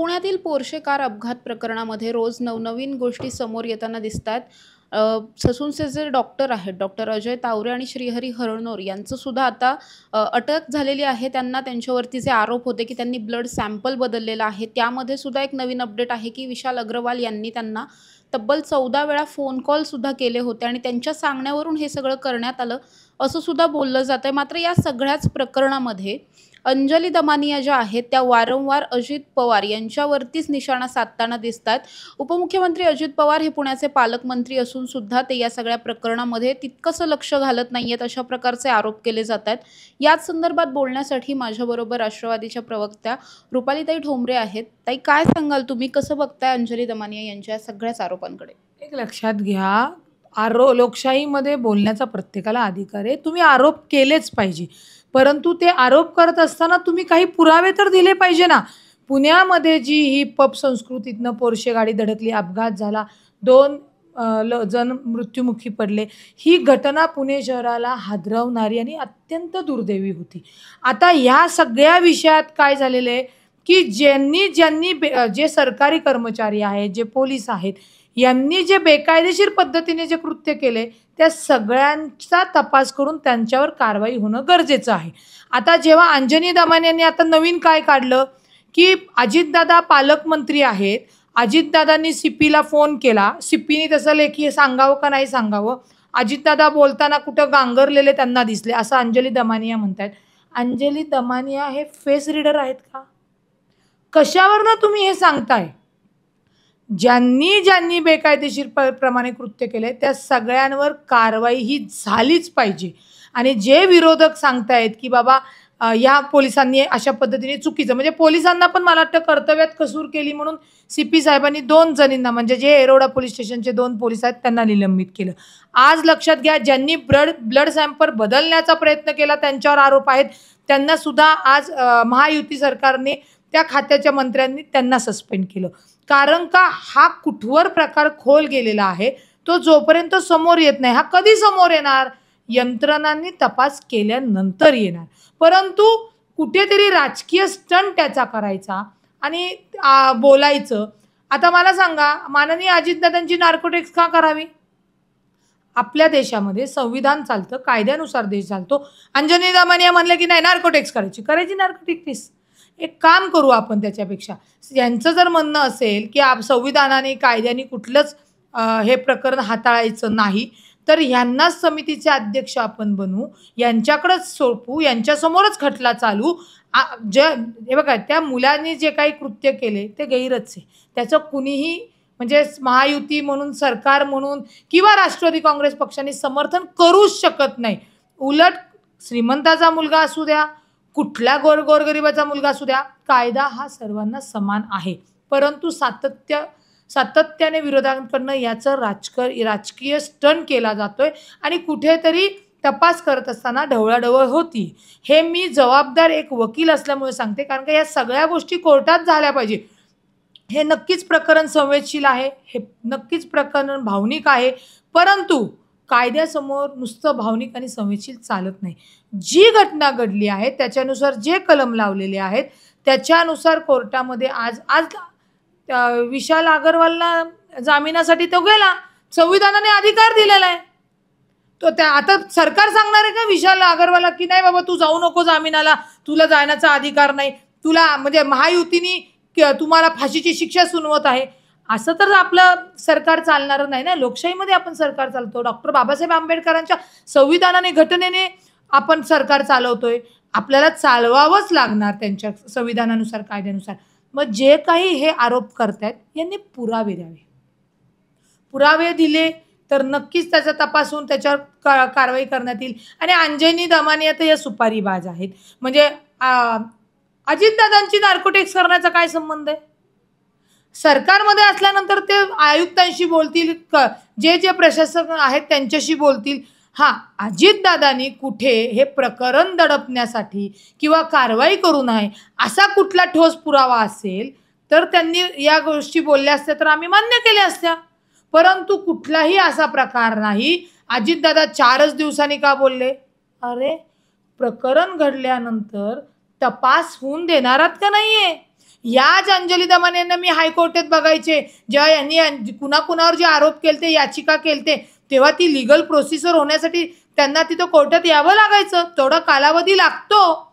पुण्यातील Porsche car अपघात प्रकरणामध्ये रोज नवनवीन गोष्टी समोर येताना दिसतात. ससूनचे जे डॉक्टर आहेत, डॉक्टर अजय तावरे आणि श्रीहरी हरणोर यांचं सुद्धा आता अटक झालेली आहे. त्यांना त्यांच्यावरती जे आरोप होते, की त्यांनी ब्लड सॅम्पल बदललेला आहे. त्यामध्ये सुद्धा एक नवीन अपडेट आहे, की विशाल अग्रवाल यांनी त्यांना तब्बल 14 वेळा फोन कॉल सुद्धा केले होते आणि त्यांच्या सांगण्यावरून हे सगळं करण्यात आलं, असं सुद्धा बोललं जातंय. मात्र या सगळ्याच प्रकरणामध्ये अंजली दमानिया ज्या आहेत, त्या वारंवार अजित पवार यांच्यावरतीच निशाणा साधताना दिसतात. उपमुख्यमंत्री अजित पवार हे पुण्याचे पालकमंत्री असून सुद्धा ते या सगळ्या प्रकरणामध्ये तितकंसं लक्ष घालत नाहीयेत, अशा प्रकारचे आरोप केले जातात. याच संदर्भात बोलण्यासाठी माझ्याबरोबर राष्ट्रवादीच्या प्रवक्त्या रुपालीताई ठोंबरे आहेत. ताई, काय सांगाल तुम्ही? कसं बघताय अंजली दमानिया यांच्या सगळ्याच आरोपांकडे? एक लक्षात घ्या, लोकशाहीमध्ये बोलण्याचा प्रत्येकाला अधिकार आहे. तुम्ही आरोप केलेच पाहिजे, परंतु ते आरोप करत असताना तुम्ही काही पुरावे तर दिले पाहिजे ना. पुण्यामध्ये जी ही पब संस्कृतीतनं पोर्शे गाडी धडकली, अपघात झाला, 2 जण मृत्युमुखी पडले. ही घटना पुणे शहराला हादरवणारी आणि अत्यंत दुर्दैवी होती. आता ह्या सगळ्या विषयात काय झालेलं आहे, की ज्यांनी ज्यांनी जे सरकारी कर्मचारी आहेत, जे पोलीस आहेत, यांनी जे बेकायदेशीर पद्धतीने जे कृत्य केले, त्या सगळ्यांचा तपास करून त्यांच्यावर कारवाई होणं गरजेचं आहे. आता जेव्हा अंजनी दमानिया यांनी आता नवीन काय काढलं, की अजितदादा पालकमंत्री आहेत, अजितदादांनी सीपीला फोन केला, सीपीने तसं लेखी सांगावं का नाही सांगावं, अजितदादा बोलताना कुठं गांगरलेले त्यांना दिसले, असं अंजली दमानिया म्हणतायत. अंजली दमानिया हे फेस रीडर आहेत का? कशावरनं तुम्ही हे सांगताय? ज्यांनी ज्यांनी बेकायदेशीर प्रमाणे कृत्य केले त्या सगळ्यांवर कारवाई ही झालीच पाहिजे. आणि जे विरोधक सांगतायत की बाबा या पोलिसांनी अशा पद्धतीने चुकीचं, म्हणजे पोलिसांना पण मला वाटतं कर्तव्यात कसूर केली म्हणून सीपी साहेबांनी 2 जणींना, म्हणजे जे येरवडा पोलीस स्टेशनचे 2 पोलीस आहेत त्यांना निलंबित केलं. आज लक्षात घ्या, ज्यांनी ब्लड सॅम्पल बदलण्याचा प्रयत्न केला त्यांच्यावर आरोप आहेत, त्यांना सुद्धा आज महायुती सरकारने त्या खात्याच्या मंत्र्यांनी त्यांना सस्पेंड केलं. कारण का, हा कुठवर प्रकार खोल गेलेला आहे, तो जोपर्यंत समोर येत नाही. हा कधी समोर येणार? यंत्रणांनी तपास केल्यानंतर येणार. परंतु कुठेतरी राजकीय स्टंट त्याचा करायचा आणि बोलायचं. आता मला सांगा, माननीय अजितदादांची नार्कोटिक्स का करावी? आपल्या देशामध्ये संविधान चालतं, कायद्यानुसार देश चालतो. अंजनी दमानिया म्हणले की नाही नार्कोटिक्स करायची नार्कोटिक्स. एक काम करू आपण त्याच्यापेक्षा, यांचं जर म्हणणं असेल की संविधानाने कायद्याने कुठलंच हे प्रकरण हाताळायचं नाही, तर ह्यांनाच समितीचे अध्यक्ष आपण बनवू, यांच्याकडेच सोपवू, यांच्यासमोरच खटला चालू. हे बघा, त्या मुलांनी जे काही कृत्य केले ते गैरच आहे. त्याचं कुणीही, म्हणजे महायुती म्हणून, सरकार म्हणून किंवा राष्ट्रवादी काँग्रेस पक्षाने समर्थन करूच शकत नाही. उलट श्रीमंताचा मुलगा असू द्या, कुठल्या गोरगरिबाचा मुलगा असू द्या, कायदा हा सर्वांना समान आहे. परंतु सातत्याने विरोधाकडनं याचं राजकीय स्टंट केला जातोय आणि कुठेतरी तपास करत असताना ढवळाढवळ होती. हे मी जबाबदार एक वकील असल्यामुळे सांगते, कारण का या सगळ्या गोष्टी कोर्टात झाल्या पाहिजे. हे नक्कीच प्रकरण संवेदनशील आहे, हे नक्कीच प्रकरण भावनिक आहे, परंतु कायद्यासमोर नुसतं भावनिक आणि संवेदनशील चालत नाही. जी घटना घडली आहे त्याच्यानुसार जे कलम लावलेले आहेत त्याच्यानुसार कोर्टामध्ये आज विशाल अग्रवालला जामिनासाठी तो गेला. संविधानाने अधिकार दिलेला आहे. तो आता सरकार सांगणार आहे का विशाल अग्रवालला की नाही बाबा तू जाऊ नको जामिनाला, तुला जाण्याचा अधिकार नाही, तुला म्हणजे महायुतीने तुम्हाला फाशीची शिक्षा सुनवत आहे? असं तर आपलं सरकार चालणार नाही ना. लोकशाहीमध्ये आपण सरकार चालतो. डॉक्टर बाबासाहेब आंबेडकरांच्या संविधानाने, घटनेने आपण सरकार चालवतोय. आपल्याला चालवावंच लागणार त्यांच्या संविधानानुसार, कायद्यानुसार. मग जे काही हे आरोप करतायत यांनी पुरावे द्यावे. पुरावे दिले तर नक्कीच त्याचा तपास होऊन त्याच्यावर कारवाई करण्यात येईल. आणि अंजनी दमानिया तर या सुपारीबाज आहेत. म्हणजे अजितदादांची नार्कोटिक्स करण्याचा काय संबंध आहे? सरकारमध्ये असल्यानंतर ते आयुक्तांशी बोलतील, जे प्रशासक आहेत त्यांच्याशी बोलतील. अजितदादांनी कुठे हे प्रकरण दडपण्यासाठी किंवा कारवाई करू नये असा कुठला ठोस पुरावा असेल तर त्यांनी या गोष्टी बोलल्या असत्या तर आम्ही मान्य केल्या असत्या. परंतु कुठलाही असा प्रकार नाही. अजितदादा 4च दिवसांनी का बोलले? अरे, प्रकरण घडल्यानंतर तपास होऊन देणार आहात का नाहीये? याच अंजली दमाने यांना मी हायकोर्टात बघायचे, जेव्हा यांनी कुणाकुणावर जे आरोप केलते, याचिका केलते, तेव्हा ती लिगल प्रोसिजर होण्यासाठी त्यांना तिथं कोर्टात यावं लागायचं. तेवढा कालावधी लागतो.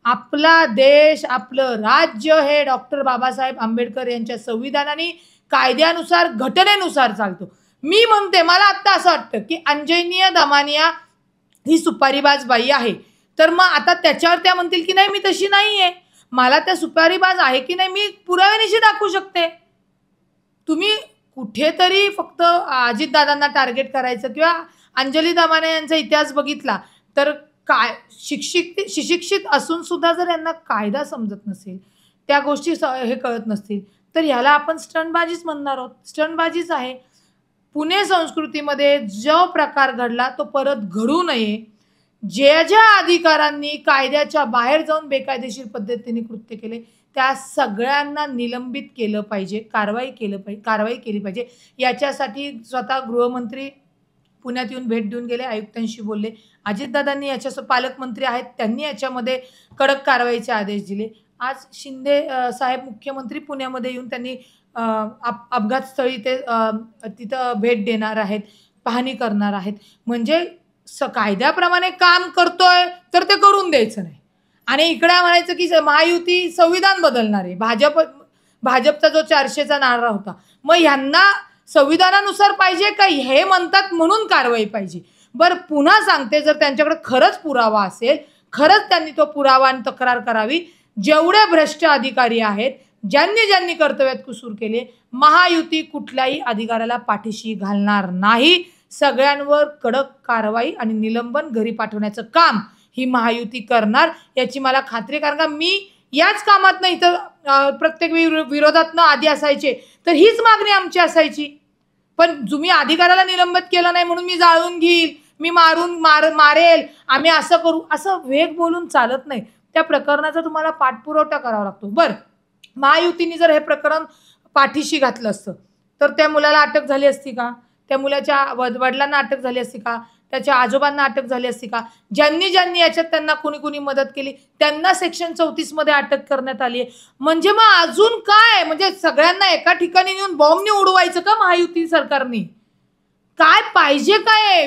आपला देश, आपलं राज्य हे डॉक्टर बाबासाहेब आंबेडकर यांच्या संविधानाने, कायद्यानुसार, घटनेनुसार चालतो. मी म्हणते, मला आत्ता असं वाटतं की अंजनी दमानिया ही सुपारीबाज बाई आहे, तर मग आता त्याच्यावर त्या म्हणतील की नाही मी तशी नाही आहे, मला त्या सुपारीबाज आहे की नाही मी पुराव्यानिशी दाखवू शकते. तुम्ही कुठेतरी फक्त अजितदादांना टार्गेट करायचं किंवा अंजली दमाने यांचा इतिहास बघितला तर काय शिक्षित असून सुद्धा जर यांना कायदा समजत नसेल, त्या गोष्टी हे कळत नसतील, तर ह्याला आपण स्टंटबाजीच म्हणणार आहोत. स्टंटबाजीच आहे. पुणे संस्कृतीमध्ये जो प्रकार घडला तो परत घडू नये. ज्या अधिकारांनी कायद्याच्या बाहेर जाऊन बेकायदेशीर पद्धतीने कृत्य केले त्या सगळ्यांना निलंबित केलं पाहिजे, कारवाई केली पाहिजे. याच्यासाठी स्वतः गृहमंत्री पुण्यात येऊन भेट देऊन गेले, आयुक्तांशी बोलले. अजितदादांनी पालकमंत्री आहेत, त्यांनी याच्यामध्ये कडक कारवाईचे आदेश दिले. आज शिंदे साहेब मुख्यमंत्री पुण्यामध्ये येऊन त्यांनी अपघात स्थळी ते तिथं भेट देणार आहेत, पाहणी करणार आहेत. म्हणजे कायद्याप्रमाणे काम करतोय तर ते करून द्यायचं नाही. आणि इकडे म्हणायचं की महायुती संविधान बदलणार आहे. भाजपचा जो 400चा नारा होता, मग ह्यांना संविधानानुसार पाहिजे का हे म्हणतात म्हणून कारवाई पाहिजे. बरं, पुन्हा सांगते, जर त्यांच्याकडे खरंच पुरावा असेल, खरंच त्यांनी तो पुरावा आणि तक्रार करावी. जेवढे भ्रष्ट अधिकारी आहेत, ज्यांनी कर्तव्यात कसूर केले, महायुती कुठल्याही अधिकाऱ्याला पाठीशी घालणार नाही. सगळ्यांवर कडक कारवाई आणि निलंबन, घरी पाठवण्याचं काम ही महायुती करणार, याची मला खात्री. कारण का मी याच कामात नाही तर प्रत्येक विरोधातनं आधी असायचे, तर हीच मागणी आमची असायची. पण तुम्ही अधिकाऱ्याला निलंबित केलं नाही म्हणून मी जाळून घेईल, मी मारेल, आम्ही असं करू, असं वेग बोलून चालत नाही. त्या प्रकरणाचा तुम्हाला पाठपुरावा करावा लागतो. बरं, महायुतीने जर हे प्रकरण पाठीशी घातलं असतं तर त्या मुलाला अटक झाली असती का? त्या मुलाच्या वडिलांना अटक झाली असती का? त्याच्या आजोबांना अटक झाली असती का? ज्यांनी याच्यात त्यांना कुणी मदत केली त्यांना सेक्शन 34 मध्ये अटक करण्यात आली आहे. म्हणजे मग अजून काय, म्हणजे सगळ्यांना एका ठिकाणी नेऊन बॉम्बने उडवायचं का महायुती सरकारने? काय पाहिजे काय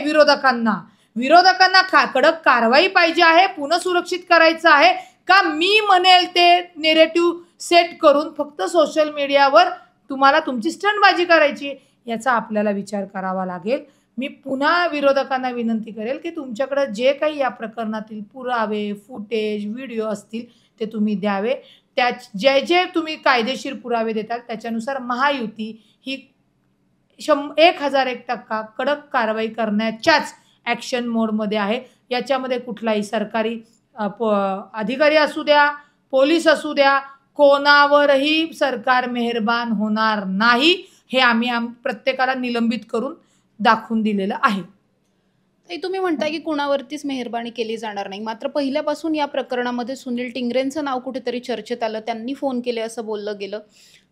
विरोधकांना कडक कारवाई पाहिजे आहे, पुनःसुरक्षित करायचं आहे का मी म्हणेल ते नेरेटिव्ह सेट करून फक्त सोशल मीडियावर तुम्हाला तुमची स्टंटबाजी करायची? याचा आपल्याला विचार करावा लागेल. मी पुन्हा विरोधकांना विनंती करेल की तुमच्याकडे जे काही या प्रकरणातील पुरावे, फुटेज, व्हिडिओ असतील ते तुम्ही द्यावे. जे तुम्ही कायदेशीर पुरावे देताल त्याच्यानुसार महायुती ही 1001% कडक कारवाई करण्याच्याच ॲक्शन मोडमध्ये आहे. याच्यामध्ये कुठलाही सरकारी अधिकारी असू द्या, पोलीस असू द्या, कोणावरही सरकार मेहरबान होणार नाही. हे आम्ही प्रत्येकाला निलंबित करून दाखवून दिलेलं आहे. तुम्ही म्हणताय की कुणावरतीच मेहरबानी केली जाणार नाही, मात्र पहिल्यापासून या प्रकरणामध्ये सुनील टिंगरेंचं नाव कुठेतरी चर्चेत आलं, त्यांनी फोन केले असं बोललं गेलं.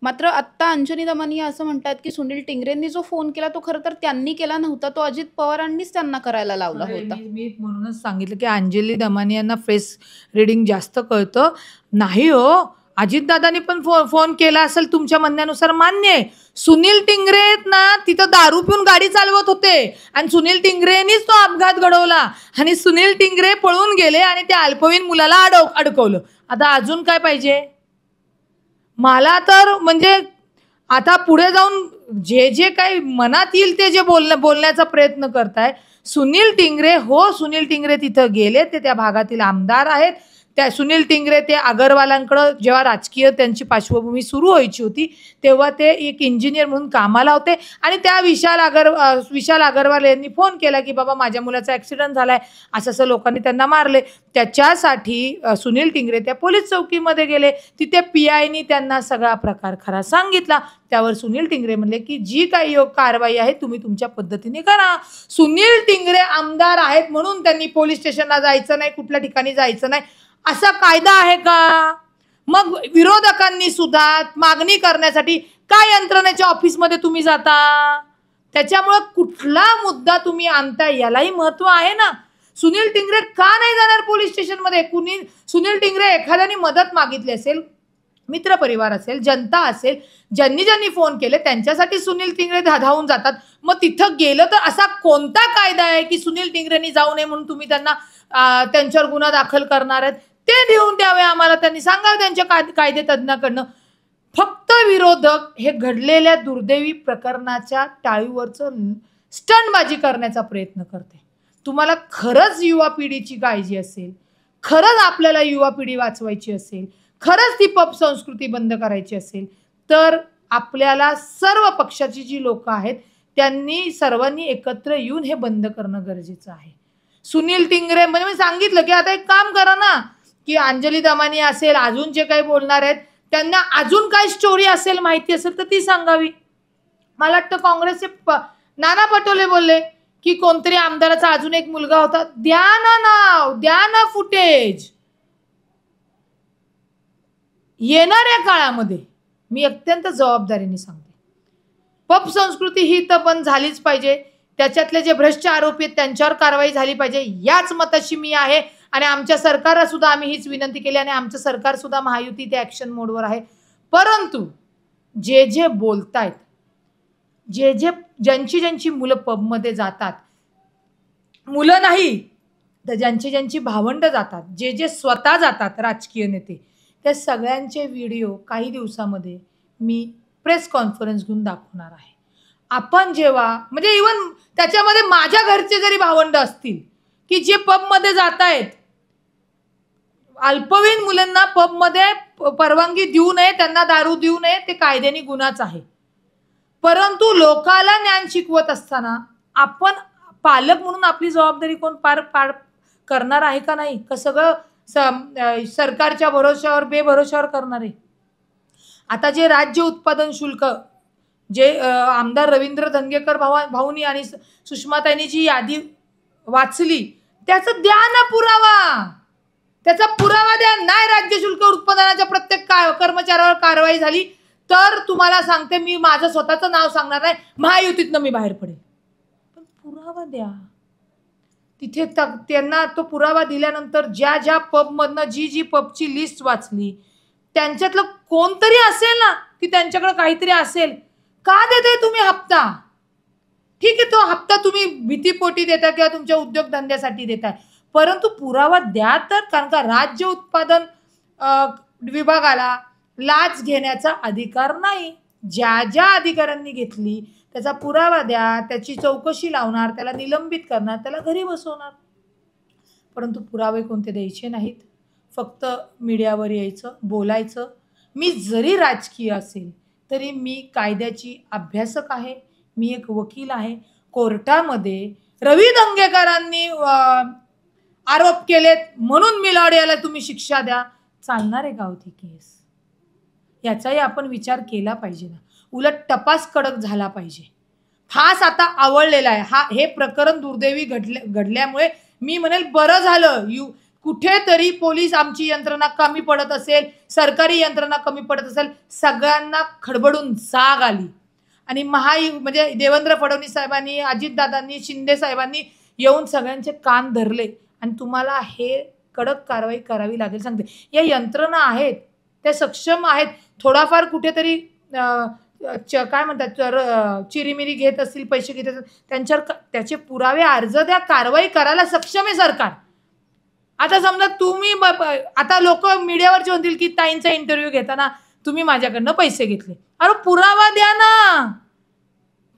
मात्र आत्ता अंजनी दमानिया असं म्हणतात की सुनील टिंगरेंनी जो फोन केला तो खरं तर त्यांनी केला नव्हता, तो अजित पवारांनीच त्यांना करायला लावला होता. मी म्हणूनच सांगितलं की अंजली दमानियांना फेस रिडिंग जास्त कळतं. नाही हो, अजितदादांनी पण फोन केला असेल तुमच्या म्हणण्यानुसार, मान्य आहे. सुनील टिंगरे ना तिथं दारू पिऊन गाडी चालवत होते आणि सुनील टिंगरेनीच तो अपघात घडवला आणि सुनील टिंगरे पळून गेले आणि त्या अल्पवयीन मुलाला अडकवलं. आता अजून काय पाहिजे मला? तर म्हणजे आता पुढे जाऊन जे काही मनात येईल ते जे बोलण्याचा प्रयत्न करताय. सुनील टिंगरे तिथं गेले, ते त्या भागातील आमदार आहेत. त्या सुनील टिंगरे ते अगरवालांकडं जेव्हा राजकीय त्यांची पार्श्वभूमी सुरू व्हायची होती तेव्हा ते एक इंजिनियर म्हणून कामाला होते आणि त्या विशाल अगरवाल यांनी फोन केला की बाबा माझ्या मुलाचा ॲक्सिडेंट झालाय, असं लोकांनी त्यांना मारले. त्याच्यासाठी सुनील टिंगरे त्या पोलीस चौकीमध्ये गेले. तिथे PIनी त्यांना सगळा प्रकार खरा सांगितला. त्यावर सुनील टिंगरे म्हणले की जी काही कारवाई आहे तुम्ही तुमच्या पद्धतीने करा. सुनील टिंगरे आमदार आहेत म्हणून त्यांनी पोलीस स्टेशनला जायचं नाही, कुठल्या ठिकाणी जायचं नाही, असा कायदा आहे का? मग विरोधकांनी सुद्धा मागणी करण्यासाठी काय यंत्रणेच्या ऑफिसमध्ये तुम्ही जाता? त्याच्यामुळे कुठला मुद्दा तुम्ही आणता यालाही महत्व आहे ना. सुनील टिंगरे का नाही जाणार पोलीस स्टेशनमध्ये? सुनील टिंगरे एखाद्याने मदत मागितली असेल, मित्रपरिवार असेल, जनता असेल, ज्यांनी ज्यांनी फोन केले त्यांच्यासाठी सुनील टिंगरे धावून जातात. मग तिथं गेलं तर असा कोणता कायदा आहे की सुनील टिंगरेंनी जाऊ नये म्हणून तुम्ही त्यांना त्यांच्यावर गुन्हा दाखल करणार आहेत? ते देऊन द्यावे आम्हाला, त्यांनी सांगा त्यांच्या कायदे तज्ज्ञाकडनं. फक्त विरोधक हे घडलेल्या दुर्दैवी प्रकरणाच्या टाळीवरचं स्टंटबाजी करण्याचा प्रयत्न करते. तुम्हाला खरंच युवा पिढीची काळजी असेल, खरंच आपल्याला युवा पिढी वाचवायची असेल, खरंच ती पब संस्कृती बंद करायची असेल, तर आपल्याला सर्व पक्षाची जी लोक आहेत त्यांनी सर्वांनी एकत्र येऊन हे बंद करणं गरजेचं आहे. सुनील टिंगरे म्हणजे मी सांगितलं की आता एक काम करा ना, की अंजली दमानी असेल, अजून जे काही बोलणार आहेत त्यांना अजून काय स्टोरी असेल, माहिती असेल तर ती सांगावी. मला वाटतं काँग्रेसचे नाना पटोले बोलले की कोणतरी आमदाराचा अजून एक मुलगा होता, द्या ना नाव, द्या ना फुटेज. येणाऱ्या काळामध्ये मी अत्यंत जबाबदारीने सांगते, पब संस्कृती ही तर पण झालीच पाहिजे. त्याच्यातले जे भ्रष्ट आरोपी आहेत त्यांच्यावर कारवाई झाली पाहिजे, याच मताशी मी आहे. आणि आमच्या सरकारला सुद्धा आम्ही हीच विनंती केली आणि आमचं सरकार सुद्धा महायुती ते ॲक्शन मोडवर आहे. परंतु जे जे बोलतायत, ज्यांची मुलं पबमध्ये जातात, मुलं नाही तर ज्यांची भावंड जातात, जे स्वतः जातात राजकीय नेते, त्या सगळ्यांचे व्हिडिओ काही दिवसामध्ये मी प्रेस कॉन्फरन्स घेऊन दाखवणार आहे. आपण जेव्हा म्हणजे इवन त्याच्यामध्ये माझ्या घरचे जरी भावंड असतील की जे पबमध्ये जात आहेत, अल्पवयीन मुलांना पबमध्ये परवानगी देऊ नये, त्यांना दारू देऊ नये, ते कायद्याने गुन्हाच आहे. परंतु लोकाला ज्ञान शिकवत असताना आपण पालक म्हणून आपली जबाबदारी कोण पार करणार आहे का नाही? का सगळं सरकारच्या भरोश्यावर बेभरोश्यावर करणार आहे? आता जे राज्य उत्पादन शुल्क जे आमदार रवींद्र धंगेकर भाऊनी आणि सुषमाताईंनी जी यादी वाचली, त्याचं द्या ना पुरावा, त्याचा पुरावा द्या. नाही राज्य शुल्क उत्पादनाच्या प्रत्येक कर्मचाऱ्यावर कारवाई झाली तर तुम्हाला सांगते, मी माझं स्वतःचं नाव सांगणार नाही, महायुतीतनं मी बाहेर पडेल. पण पुरावा द्या. तिथे त्यांना तो पुरावा दिल्यानंतर ज्या पबमधनं जी पबची लिस्ट वाचली त्यांच्यातलं कोणतरी असेल ना की त्यांच्याकडे काहीतरी असेल. का देताय तुम्ही हप्ता? ठीक आहे, तो हप्ता तुम्ही भीतीपोटी देता किंवा तुमच्या उद्योगधंद्यासाठी देताय, परंतु पुरावा द्या तर. कारण का राज्य उत्पादन विभागाला लाच घेण्याचा अधिकार नाही. ज्या अधिकाऱ्यांनी घेतली त्याचा पुरावा द्या, त्याची चौकशी लावणार, त्याला निलंबित करणार, त्याला घरी बसवणार. परंतु पुरावे कोणते द्यायचे नाहीत. फक्त मीडियावर यायचं, बोलायचं. मी जरी राजकीय असेल तरी मी कायद्याची अभ्यासक आहे, मी एक वकील आहे. कोर्टामध्ये रवी दंगेकरांनी आरोप केलेत म्हणून मिलाड याला तुम्ही शिक्षा द्या, चालणार आहे का होती केस? याचाही आपण विचार केला पाहिजे ना. उलट तपास कडक झाला पाहिजे. फास आता आवळलेला आहे. हे प्रकरण दुर्दैवी घडल्यामुळे मी म्हणेल बरं झालं कुठेतरी पोलीस आमची यंत्रणा कमी पडत असेल, सरकारी यंत्रणा कमी पडत असेल, सगळ्यांना खडबडून जाग आली आणि म्हणजे देवेंद्र फडणवीस साहेबांनी, अजितदादांनी, शिंदे साहेबांनी येऊन सगळ्यांचे कान धरले आणि तुम्हाला हे कडक कारवाई करावी लागेल. सांगते, या यंत्रणा आहेत त्या सक्षम आहेत. थोडाफार कुठेतरी काय म्हणतात चिरीमिरी घेत असतील, पैसे घेत असतील, त्यांच्यावर त्याचे पुरावे अर्ज द्या, कारवाई करायला सक्षम आहे सरकार. आता समजा तुम्ही आता लोक मीडियावरचे म्हणतील की ताईंचा इंटरव्ह्यू घेताना तुम्ही माझ्याकडनं पैसे घेतले. अरे पुरावा द्या ना.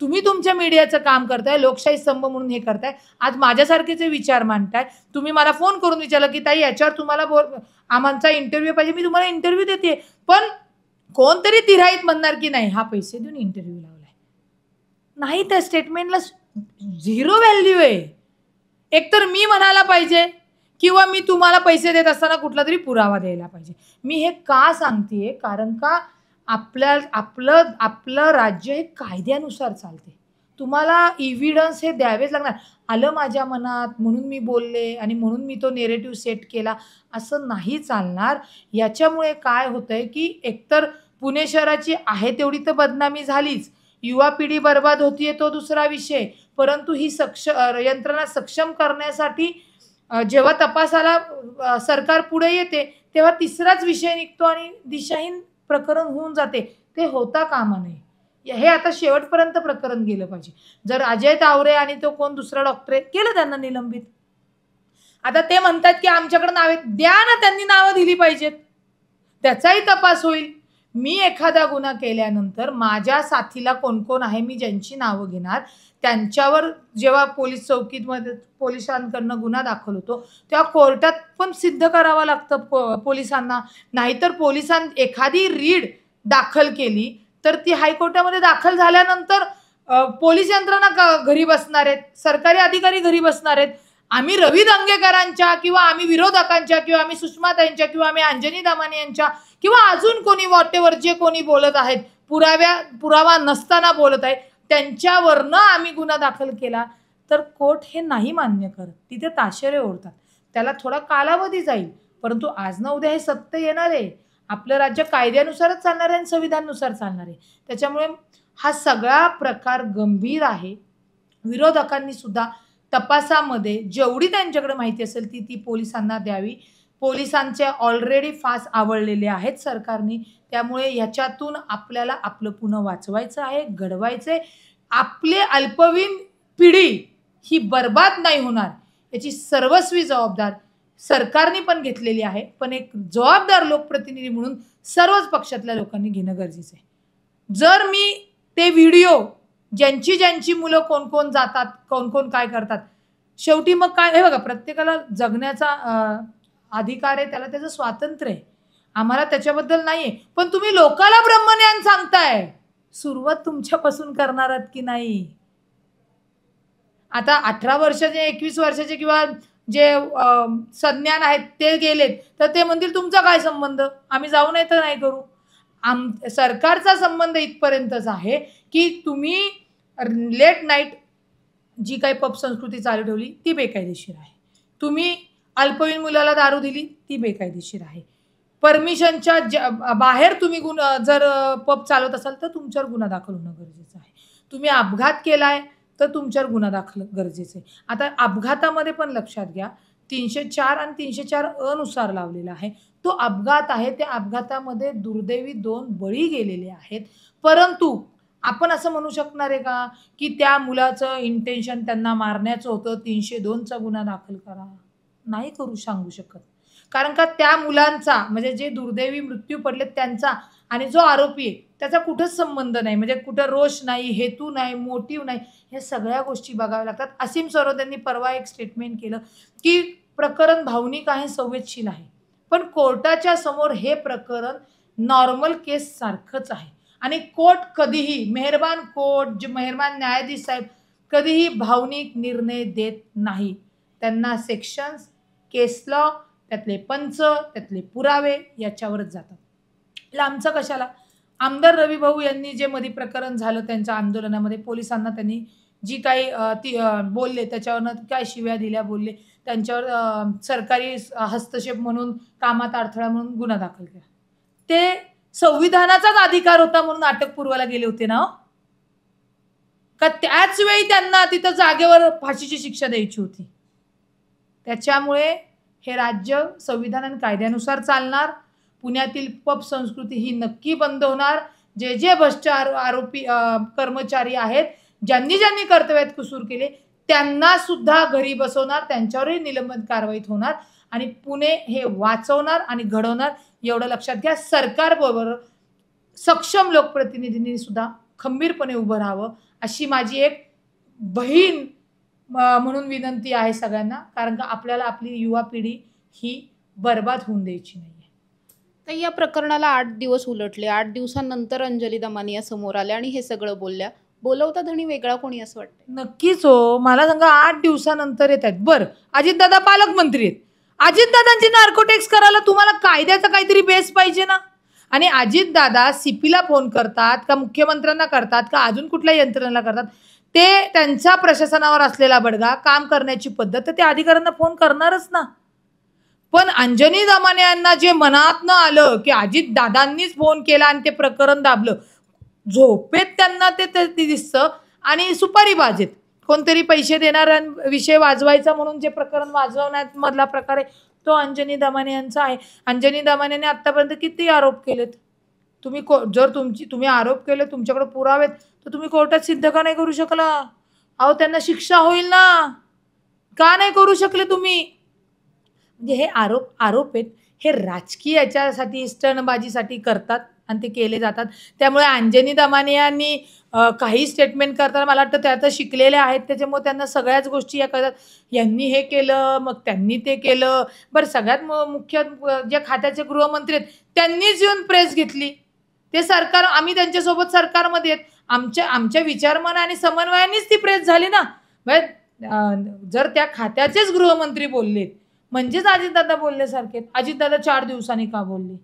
तुम्ही तुमच्या मीडियाचं काम करताय, लोकशाही स्तंभ म्हणून हे करताय. आज माझ्यासारखेचे विचार मांडताय. तुम्ही मला फोन करून विचारलं की ताई याच्यावर तुम्हाला आमचा इंटरव्ह्यू पाहिजे, मी तुम्हाला इंटरव्ह्यू देते. पण कोणतरी तिराईत म्हणणार की नाही हा पैसे देऊन इंटरव्ह्यू लावलाय. नाही, त्या स्टेटमेंटला झिरो व्हॅल्यू आहे. एकतर मी म्हणायला पाहिजे किंवा मी तुम्हाला पैसे देत असताना कुठला तरी पुरावा द्यायला पाहिजे. मी हे का सांगतेय, कारण का आपलं राज्य हे कायद्यानुसार चालते. तुम्हाला इव्हिडन्स हे द्यावेच लागणार. आलं माझ्या मनात म्हणून मी बोलले आणि म्हणून मी तो नेरेटिव्ह सेट केला असं नाही चालणार. याच्यामुळे काय होतंय की एकतर पुणे शहराची आहे तेवढी तर बदनामी झालीच, युवा पिढी बर्बाद होतीये तो दुसरा विषय. परंतु ही यंत्रणा सक्षम करण्यासाठी जेव्हा तपासाला सरकार पुढे येते तेव्हा तिसराच विषय निघतो आणि दिशाहीन प्रकरण होऊन जाते, ते होता कामा नये. हे आता शेवटपर्यंत प्रकरण गेलं पाहिजे. जर अजय तावरे आणि तो कोण दुसरा डॉक्टर आहे, केलं त्यांना निलंबित. आता ते म्हणतात की आमच्याकडे नावे द्या ना, त्यांनी नावं दिली पाहिजेत, त्याचाही तपास होईल. मी एखादा गुन्हा केल्यानंतर माझ्या साथीला कोण कोण आहे, मी ज्यांची नावं घेणार, त्यांच्यावर जेव्हा पोलीस चौकीमध्ये पोलिसांकडनं गुन्हा दाखल होतो तेव्हा कोर्टात पण सिद्ध करावं लागतं पोलिसांना. नाहीतर एखादी रीड दाखल केली तर ती हायकोर्टामध्ये दाखल झाल्यानंतर पोलीस यंत्रणा घरी बसणार आहेत, सरकारी अधिकारी घरी बसणार आहेत. आम्ही रवी दंगेकरांच्या किंवा आम्ही विरोधकांच्या किंवा आम्ही सुषमाताईंच्या किंवा आम्ही अंजनी दमाने यांच्या किंवा अजून कोणी वॉटेवर जे कोणी बोलत आहेत, पुरावा नसताना बोलत आहेत, त्यांच्यावरनं आम्ही गुन्हा दाखल केला तर कोर्ट हे नाही मान्य करत, तिथे ताशेरे ओढतात. त्याला थोडा कालावधी जाईल, परंतु आज ना उद्या हे सत्य येणार आहे. आपलं राज्य कायद्यानुसारच चालणार आहे आणि संविधानानुसार चालणार आहे. त्याच्यामुळे हा सगळा प्रकार गंभीर आहे. विरोधकांनी सुद्धा तपासामध्ये जेवढी त्यांच्याकडे माहिती असेल ती पोलिसांना द्यावी. पोलिसांचे ऑलरेडी फास आवळलेले आहेत सरकारने, त्यामुळे ह्याच्यातून आपल्याला आपलं पुन्हा वाचवायचं आहे, घडवायचंय. आपले अल्पवयीन पिढी ही बर्बाद नाही होणार याची सर्वस्वी जबाबदार सरकारने पण घेतलेली आहे, पण एक जबाबदार लोकप्रतिनिधी म्हणून सर्वच पक्षातल्या लोकांनी घेणं गरजेचं आहे. जर मी ते व्हिडिओ ज्यांची मुलं कोण कोण जातात, कोण कोण काय करतात, शेवटी मग काय, हे बघा, प्रत्येकाला जगण्याचा अधिकार आहे, त्याला त्याचं स्वातंत्र्य आहे, आम्हाला त्याच्याबद्दल नाहीये. पण तुम्ही लोकाला ब्रह्मज्ञान सांगताय, सुरुवात तुमच्यापासून करणार आहात की नाही? आता 18 वर्षाचे 21 वर्षाचे किंवा जे सज्ञान आहेत ते गेलेत तर ते म्हणतील तुमचा काय संबंध, आम्ही जाऊ नये तर नाही करू. सरकारचा संबंध इथपर्यंतच आहे की तुम्ही लेट नाईट जी काही पब संस्कृती चालू ठेवली ती बेकायदेशीर आहे. तुम्ही अल्पवयीन मुलाला दारू दिली ती बेकायदेशीर आहे. परमिशनच्या बाहेर तुम्ही जर पब चालवत असाल तर तुमच्यावर गुन्हा दाखल होणं गरजेचं आहे. तुम्ही अपघात केलाय तर तुमच्यावर गुन्हा दाखल गरजेचं आहे. आता अपघातामध्ये पण लक्षात घ्या, 304 आणि 304 अनुसार लावलेला आहे. तो अपघात आहे, त्या अपघातामध्ये दुर्दैवी 2 बळी गेलेले आहेत. परंतु आपण असं म्हणू शकणार आहे का की त्या मुलाचं इंटेन्शन त्यांना मारण्याचं होतं, 302चा गुन्हा दाखल करा? नाही करू सांगू शकत. कारण का त्या मुलांचा म्हणजे जे दुर्दैवी मृत्यू पडले त्यांचा आणि जो आरोपी आहे त्याचा कुठंच संबंध नाही, म्हणजे कुठं रोष नाही, हेतू नाही, मोटिव्ह नाही, ह्या सगळ्या गोष्टी बघाव्या लागतात. असीम सरोद यांनी परवा एक स्टेटमेंट केलं की प्रकरण भावनिक आहे, संवेदनशील आहे, पण कोर्टाच्या समोर हे प्रकरण नॉर्मल केस सारखंच आहे. आणि कोर्ट कधीही, मेहरबान कोर्ट, जे मेहरबान न्यायाधीश साहेब कधीही भावनिक निर्णय देत नाही. त्यांना सेक्शन्स, केस लॉ, त्यातले पंच, त्यातले पुरावे याच्यावरच जातात. लांबचं कशाला? आमदार रवी भाऊ यांनी जे मध्ये प्रकरण झालं त्यांच्या आंदोलनामध्ये, पोलिसांना त्यांनी जी काही बोलले त्याच्यावरनं काय शिव्या दिल्या, बोलले त्यांच्यावर सरकारी हस्तक्षेप म्हणून, कामात अडथळा म्हणून गुन्हा दाखल केला. ते संविधानाचाच अधिकार होता म्हणून अटक पूर्वाला गेले होते ना, का त्याच वेळी त्यांना तिथं जागेवर फाशीची शिक्षा द्यायची होती? त्याच्यामुळे हे राज्य संविधान आणि कायद्यानुसार चालणार. पुण्यातील पब संस्कृती ही नक्की बंद होणार. जे भ्रष्ट आरोपी कर्मचारी आहेत, ज्यांनी कर्तव्यात कसूर केले त्यांना सुद्धा घरी बसवणार, त्यांच्यावरही निलंबन कारवाई होणार आणि पुणे हे वाचवणार आणि घडवणार. एवढं लक्षात घ्या. सरकारबरोबर सक्षम लोकप्रतिनिधींनी सुद्धा खंबीरपणे उभं राहावं अशी माझी एक बहीण म्हणून विनंती आहे सगळ्यांना. कारण का आपल्याला आपली युवा पिढी ही बर्बाद होऊन द्यायची नाही. तर या प्रकरणाला 8 दिवस उलटले. 8 दिवसांनंतर अंजली दमानी या समोर आल्या आणि हे सगळं बोलल्या. बोलवता धणी वेगळा कोणी असं वाटतं? नक्कीच हो. मला सांगा, 8 दिवसानंतर येत आहेत. बरं, अजितदादा पालकमंत्री आहेत. अजितदादांची नार्कोटेक्स करायला तुम्हाला कायद्याचा काहीतरी बेस पाहिजे ना. आणि अजितदादा सीपीला फोन करतात का, मुख्यमंत्र्यांना करतात का, अजून कुठल्या यंत्रणेला करतात? ते त्यांच्या प्रशासनावर असलेला बडगा, काम करण्याची पद्धत, तर ते अधिकाऱ्यांना फोन करणारच ना. पण अंजनी दमाने यांना जे मनातनं आलं की अजितदादांनीच फोन केला आणि ते प्रकरण दाबलं, झोपेत त्यांना ते दिसतं आणि सुपारी बाजेत कोणतरी पैसे देणार विषय वाजवायचा म्हणून जे प्रकरण वाजवण्यात मधला प्रकार आहे तो अंजनी दमाने यांचा आहे. अंजनी दमानेने आतापर्यंत किती आरोप केलेत? जर तुम्ही आरोप केले, तुमच्याकडे पुरावे आहेत, तर तुम्ही कोर्टात सिद्ध का नाही करू शकला? अहो, त्यांना शिक्षा होईल ना. का नाही करू शकले तुम्ही? म्हणजे हे आरोप आहेत, हे राजकीय याच्यासाठी स्टंटबाजीसाठी करतात आणि ते केले जातात. त्यामुळे अंजनी दमानिया यांनी काही स्टेटमेंट करताना मला वाटतं त्या तर शिकलेल्या आहेत, त्याच्यामुळे त्यांना सगळ्याच गोष्टी या कळतात. यांनी हे केलं, मग त्यांनी ते केलं. बरं, सगळ्यात मुख्य जे खात्याचे गृहमंत्री आहेत, त्यांनीच येऊन प्रेस घेतली. ते सरकार, आम्ही त्यांच्यासोबत सरकारमध्ये आहेत. आमच्या विचारमन आणि समन्वयानेच ती प्रेस झाली ना. जर त्या खात्याचेच गृहमंत्री बोललेत, म्हणजेच अजितदादा बोलल्यासारखे. अजितदादा 4 दिवसांनी का बोलले?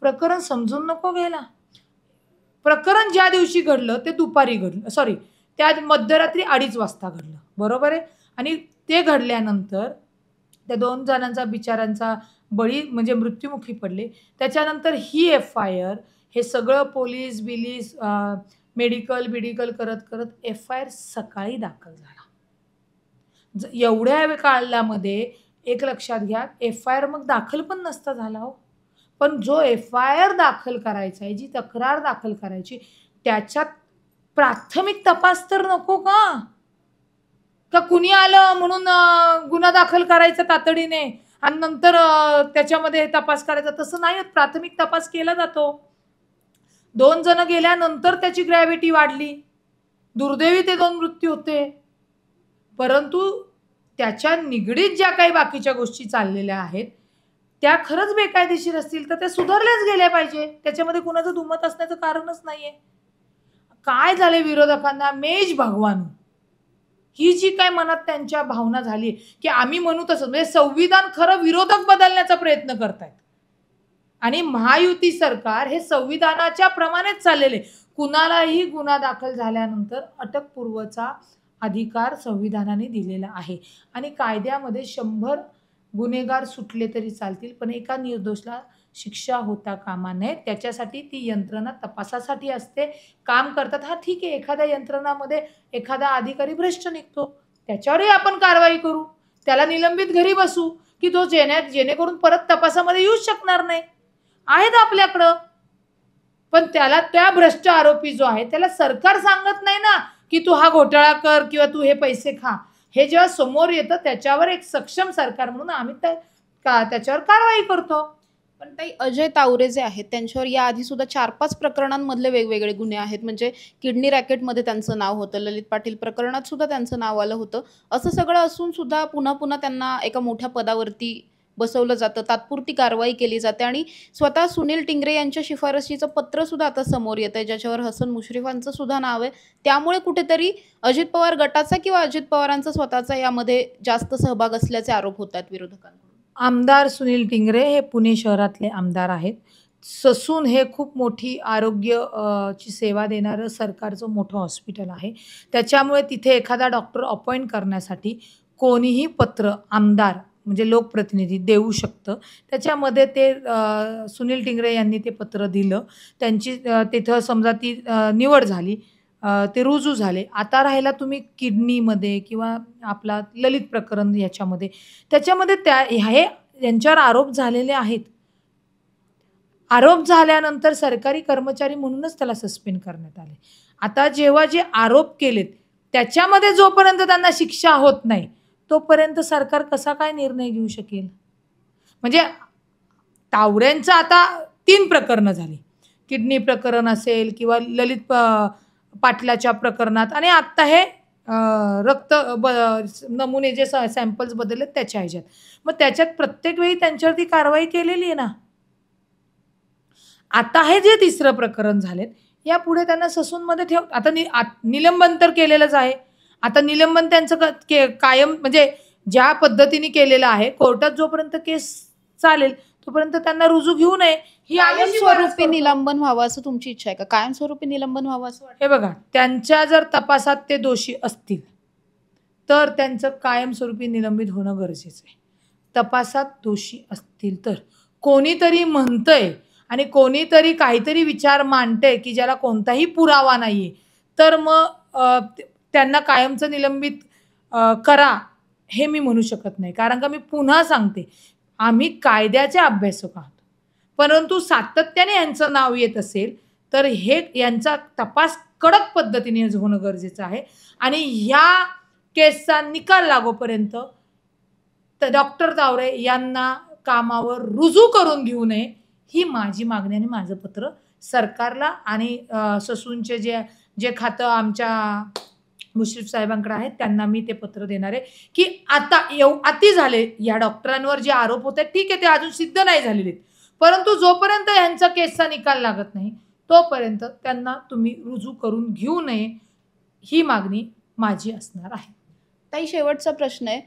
प्रकरण समजून नको घ्यायला. प्रकरण ज्या दिवशी घडलं ते दुपारी घडलं, सॉरी, त्या मध्यरात्री 2:30 वाजता घडलं, बरोबर आहे. आणि ते घडल्यानंतर त्या 2 जणांचा बिचारांचा बळी म्हणजे मृत्युमुखी पडले. त्याच्यानंतर ही FIR, हे सगळं पोलीस बिलीस मेडिकल करत FIR सकाळी दाखल झाला. एवढ्या काळामध्ये एक लक्षात घ्या, FIR मग दाखल पण नसता झाला हो. पण जो FIR दाखल करायचा आहे, जी तक्रार दाखल करायची, त्याच्यात प्राथमिक तपास तर नको का? का कुणी आलं म्हणून गुन्हा दाखल करायचा तातडीने आणि नंतर त्याच्यामध्ये तपास करायचा? तसं नाही होत. प्राथमिक तपास केला जातो. 2 जण गेल्यानंतर त्याची ग्रॅव्हिटी वाढली. दुर्दैवी ते 2 मृत्यू होते. परंतु त्याच्या निगडीत ज्या काही बाकीच्या गोष्टी चाललेल्या आहेत, त्या खरंच बेकायदेशीर असतील तर त्या सुधारल्याच गेल्या पाहिजे. त्याच्यामध्ये कुणाचं दुमत असण्याचं कारणच नाहीये. काय झाले विरोधकांना, मेज भगवान, ही जी काय मनात त्यांच्या भावना झाली की आम्ही म्हणू तसं, म्हणजे संविधान खरं विरोधक बदलण्याचा प्रयत्न करतायत. आणि महायुती सरकार हे संविधानाच्या प्रमाणेच चाललेले. कुणालाही गुन्हा दाखल झाल्यानंतर अटकपूर्वचा अधिकार संविधानाने दिलेला आहे. आणि कायद्यामध्ये 100 गुन्हेगार सुटले तरी चालतील, पण एका निर्दोषला शिक्षा होता कामा नये. त्याच्यासाठी ती यंत्रणा तपासासाठी असते, काम करतात. हा ठीक आहे, एखाद्या यंत्रणामध्ये एखादा अधिकारी भ्रष्ट निघतो, त्याच्यावरही आपण कारवाई करू, त्याला निलंबित घरी बसू, की तो जेणेकरून परत तपासामध्ये येऊच शकणार नाही. आहेत आपल्याकडं. पण त्याला, त्या भ्रष्ट आरोपी जो आहे त्याला सरकार सांगत नाही ना की तू हा घोटाळा कर किंवा तू हे पैसे खा. हे जेव्हा समोर येतं त्याच्यावर एक सक्षम सरकार म्हणून आम्ही त्याच्यावर कारवाई करतो. पण ताई, अजय तावरे जे आहेत त्यांच्यावर याआधी सुद्धा 4-5 प्रकरणांमधले वेगवेगळे गुन्हे आहेत. म्हणजे किडनी रॅकेटमध्ये त्यांचं नाव होतं, ललित पाटील प्रकरणात सुद्धा त्यांचं नाव आलं होतं. असं सगळं असून सुद्धा पुन्हा पुन्हा त्यांना एका मोठ्या पदावरती बसवलं जातं, तात्पुरती कारवाई केली जाते आणि स्वतः सुनील टिंगरे यांच्या शिफारशीचं पत्र सुद्धा आता समोर येत आहे, ज्याच्यावर हसन मुश्रीफांचं सुद्धा नाव आहे. त्यामुळे कुठेतरी अजित पवार गटाचा किंवा अजित पवारांचा स्वतःचा यामध्ये जास्त सहभाग असल्याचे आरोप होत आहेत विरोधकांकडून. आमदार सुनील टिंगरे हे पुणे शहरातले आमदार आहेत. ससून हे खूप मोठी ची सेवा देणारं सरकारचं मोठं हॉस्पिटल आहे. त्याच्यामुळे तिथे एखादा डॉक्टर अपॉइंट करण्यासाठी कोणीही पत्र आमदार म्हणजे लोकप्रतिनिधी देऊ शकतं. त्याच्यामध्ये ते सुनील टिंगरे यांनी ते पत्र दिलं. त्यांची तिथं समजा ती निवड झाली, ते रुजू झाले. आता राहिला तुम्ही किडनीमध्ये किंवा आपला ललित प्रकरण याच्यामध्ये, त्याच्यामध्ये हे यांच्यावर आरोप झालेले आहेत. आरोप झाल्यानंतर सरकारी कर्मचारी म्हणूनच त्याला सस्पेंड करण्यात आले. आता जेव्हा जे आरोप केलेत त्याच्यामध्ये जोपर्यंत त्यांना शिक्षा होत नाही तोपर्यंत सरकार कसा काय निर्णय घेऊ शकेल? म्हणजे तावड्यांचं आता 3 प्रकरणं झाली. किडनी प्रकरण असेल किंवा ललित पाटलाच्या प्रकरणात, आणि आत्ता हे रक्त नमुने जे सॅम्पल्स बदलले त्याच्या ह्याच्यात. मग त्याच्यात प्रत्येक वेळी त्यांच्यावरती कारवाई केलेली आहे ना. आता हे जे 3रं प्रकरण झालेत, यापुढे त्यांना ससूनमध्ये आता निलंबन तर केलेलंच आहे. आता निलंबन त्यांचं कायम म्हणजे ज्या पद्धतीने केलेलं आहे, कोर्टात जोपर्यंत केस चालेल तोपर्यंत त्यांना रुजू घेऊ नये ही कायमस्वरूपी निलंबन व्हावं असं तुमची इच्छा आहे का? कायमस्वरूपी निलंबन व्हावं असं वाटतं? हे बघा, त्यांच्या जर तपासात ते दोषी असतील तर त्यांचं कायमस्वरूपी निलंबित होणं गरजेचं आहे. तपासात दोषी असतील तर कोणीतरी म्हणतंय आणि कोणीतरी काहीतरी विचार मांडतंय की ज्याला कोणताही पुरावा नाहीये, तर मग त्यांना कायमचं निलंबित करा हे मी म्हणू शकत नाही. कारण का मी पुन्हा सांगते, आम्ही कायद्याचे अभ्यासक आहोत. परंतु सातत्याने यांचं नाव येत असेल तर हे यांचा तपास कडक पद्धतीने होणं गरजेचं आहे आणि ह्या केसचा निकाल लागोपर्यंत डॉक्टर तावरे यांना कामावर रुजू करून घेऊ नये ही माझी मागणी आणि माझं पत्र सरकारला आणि ससूनचे जे जे खातं आमच्या मुश्रीफ साहेबांकडे आहेत त्यांना मी ते पत्र देणार आहे की आता अति झाले या डॉक्टरांवर जे आरोप होते ठीक आहे ते अजून सिद्ध नाही झालेले परंतु जोपर्यंत यांचा केसचा निकाल लागत नाही तोपर्यंत त्यांना तुम्ही रुजू करून घेऊ नये ही मागणी माझी असणार आहे. ताई शेवटचा प्रश्न आहे,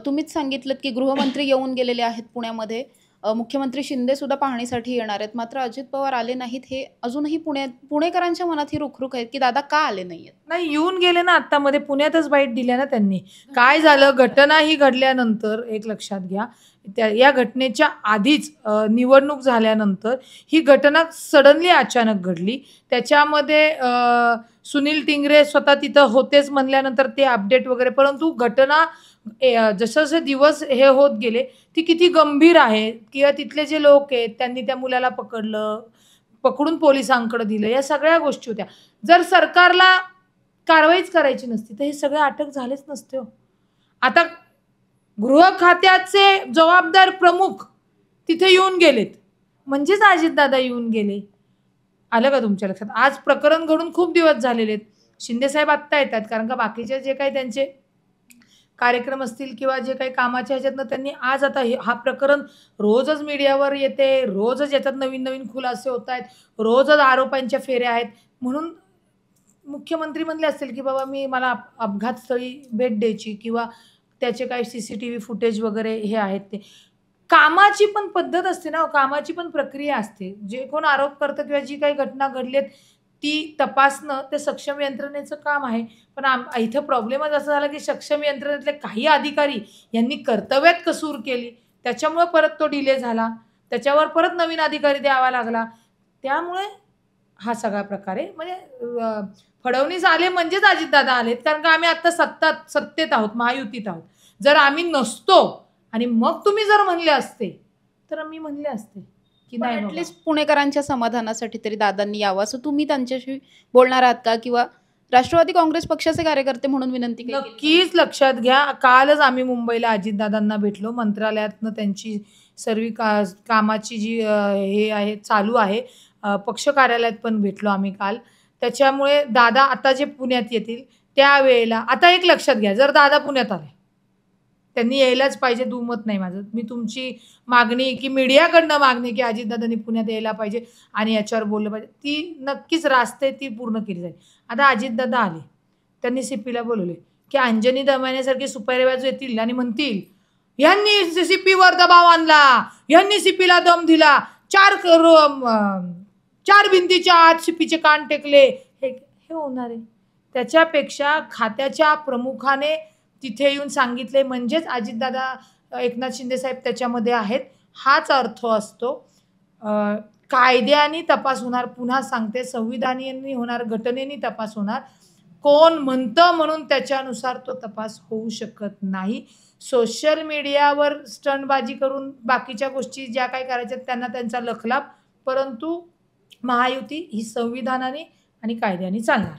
तुम्हीच सांगितलं की गृहमंत्री येऊन गेलेले आहेत पुण्यामध्ये, मुख्यमंत्री शिंदे सुद्धा पाहणीसाठी येणार आहेत, मात्र अजित पवार आले नाहीत. हे अजूनही पुणेकरांच्या मनात ही रुखरुख आहेत की दादा का आले नाहीत. नाही येऊन गेले ना, आता मध्ये पुण्यातच बाईट दिल्या ना त्यांनी. काय झालं, घटना ही घडल्यानंतर एक लक्षात घ्या, या घटनेच्या आधीच निवडणूक झाल्यानंतर ही घटना सडनली अचानक घडली. त्याच्यामध्ये सुनील टिंगरे स्वतः तिथं होतेच म्हणल्यानंतर ते अपडेट वगैरे, परंतु घटना जसं जसे दिवस हे होत गेले ती किती गंभीर आहे किंवा तिथले जे लोक आहेत त्यांनी त्या मुलाला पकडून पोलिसांकडे दिलं, या सगळ्या गोष्टी होत्या. जर सरकारला कारवाईच करायची नसती तर हे सगळे अटक झालेच नसते हो. आता गृह खात्याचे जबाबदार प्रमुख तिथे येऊन गेलेत म्हणजेच अजितदादा येऊन गेले. आलं का तुमच्या लक्षात? आज प्रकरण घडून खूप दिवस झालेले आहेत. शिंदेसाहेब आत्ता येतात कारण का बाकीचे जे काही त्यांचे कार्यक्रम असतील किंवा जे काही कामाच्या ह्याच्यातनं त्यांनी आज आता हा प्रकरण रोजच मीडियावर येते, रोजच याच्यात नवीन नवीन खुलासे होत आहेत, रोजच आरोपांच्या फेऱ्या आहेत. म्हणून मुख्यमंत्री म्हणले असतील की बाबा मला अपघातस्थळी भेट द्यायची किंवा त्याचे काही CCTV फुटेज वगैरे हे आहेत. ते कामाची पण पद्धत असते ना, कामाची पण प्रक्रिया असते. जे कोण आरोप करतं किंवा जी काही घटना घडलीत ती तपासणं ते सक्षम यंत्रणेचं काम आहे. पण इथं प्रॉब्लेमच असं झाला की सक्षम यंत्रणेतले काही अधिकारी यांनी कर्तव्यात कसूर केली, त्याच्यामुळे परत तो डिले झाला, त्याच्यावर परत नवीन अधिकारी द्यावा लागला. त्यामुळे हा सगळा प्रकार आहे. म्हणजे फडणवीस आले म्हणजेच अजितदादा आलेत, कारण का आम्ही आता सत्तेत आहोत, महायुतीत आहोत. जर आम्ही नसतो आणि मग तुम्ही जर म्हणले असते तर मी म्हणले असते की नाही, ॲटलिस्ट पुणेकरांच्या समाधानासाठी तरी दादांनी यावं असं तुम्ही त्यांच्याशी बोलणार आहात का? किंवा राष्ट्रवादी काँग्रेस पक्षाचे कार्यकर्ते म्हणून विनंती केली? नक्कीच लक्षात घ्या, कालच आम्ही मुंबईला अजितदादांना भेटलो. मंत्रालयातनं त्यांची सर्व कामाची जी हे आहे चालू आहे, पक्ष कार्यालयात पण भेटलो आम्ही काल. त्याच्यामुळे दादा आता जे पुण्यात येतील त्यावेळेला, आता एक लक्षात घ्या, जर दादा पुण्यात आले त्यांनी यायलाच पाहिजे, दुमत नाही माझं. मी तुमची मागणी की मीडियाकडनं मागणी की अजितदादांनी पुण्यात यायला पाहिजे आणि याच्यावर बोललं पाहिजे, ती नक्कीच रास्ते ती पूर्ण केली जाईल. आता अजितदादा आले, त्यांनी CPला बोलवले की अंजनी दमानेसारखी सुपारी बाजू येतील आणि म्हणतील यांनी CPवर दबाव आणला, यांनी CPला दम दिला, चार भिंतीच्या आत CPचे कान टेकले, हे होणार आहे. त्याच्यापेक्षा खात्याच्या प्रमुखाने तिथे येऊन सांगितले म्हणजेच अजितदादा एकनाथ शिंदे साहेब त्याच्यामध्ये आहेत, हाच अर्थ असतो. कायद्याने तपास होणार, पुन्हा सांगते, संविधानाने होणार, घटनेने तपास होणार. कोण म्हणतं म्हणून त्याच्यानुसार तो तपास होऊ शकत नाही. सोशल मीडियावर स्टंटबाजी करून बाकीच्या गोष्टी ज्या काही करायच्या त्यांना त्यांचा लखलाभ, परंतु महायुती ही संविधानाने आणि कायद्याने चालणार.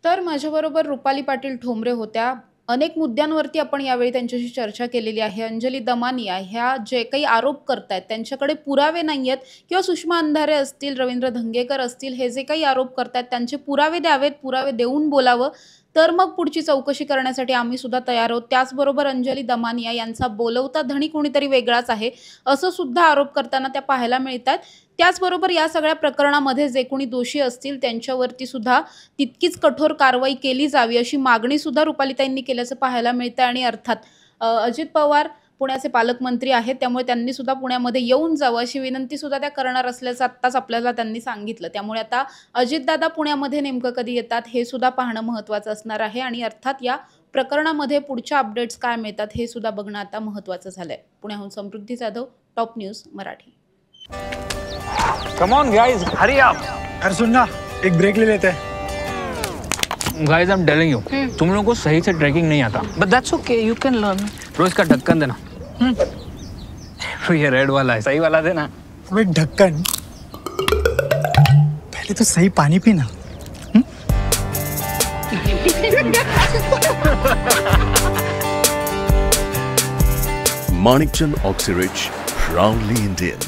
तर माझ्याबरोबर रुपाली पाटील ठोंबरे होत्या. अनेक मुद्द्यांवरती आपण यावेळी त्यांच्याशी चर्चा केलेली आहे. अंजली दमानिया ह्या जे काही आरोप करतायत त्यांच्याकडे पुरावे नाही आहेत, किंवा सुषमा अंधारे असतील, रवींद्र धंगेकर असतील, हे जे काही आरोप करतायत त्यांचे पुरावे द्यावेत, पुरावे देऊन बोलावं, तर मग पुढची चौकशी करण्यासाठी आम्ही सुद्धा तयार आहोत. त्याचबरोबर अंजली दमानिया यांचा बोलवता धणी कोणीतरी वेगळाच आहे असं सुद्धा आरोप करताना त्या पाहायला मिळतात. त्याचबरोबर या सगळ्या प्रकरणामध्ये जे कोणी दोषी असतील त्यांच्यावरती सुद्धा तितकीच कठोर कारवाई केली जावी अशी मागणी सुद्धा रुपालीताईंनी केल्याचं पाहायला मिळतं. आणि अर्थात अजित पवार पुण्याचे पालकमंत्री आहेत, त्यामुळे त्यांनी सुद्धा पुण्यामध्ये येऊन जावं अशी विनंती सुद्धा त्या करणार असल्याचं आत्ताच आपल्याला त्यांनी सांगितलं. त्यामुळे आता अजितदादा पुण्यामध्ये नेमकं कधी येतात हे सुद्धा पाहणं महत्त्वाचं असणार आहे. आणि अर्थात या प्रकरणामध्ये पुढच्या अपडेट्स काय मिळतात हे सुद्धा बघणं आता महत्त्वाचं झालंय. पुण्याहून Samruddhi Jadhav, top news Marathi. Come on guys, hurry up. यार सुन ना, एक ब्रेक ले लेते हैं. Guys, I'm telling you, तुम लोगों को सही से ट्रैकिंग नहीं आता. But that's okay, you can learn. रोज का ढक्कन देना. ये रेड वाला है, सही वाला दे ना। अबे ढक्कन, पहले तो सही पानी पीना। Manikchand Oxyrich, proudly Indian.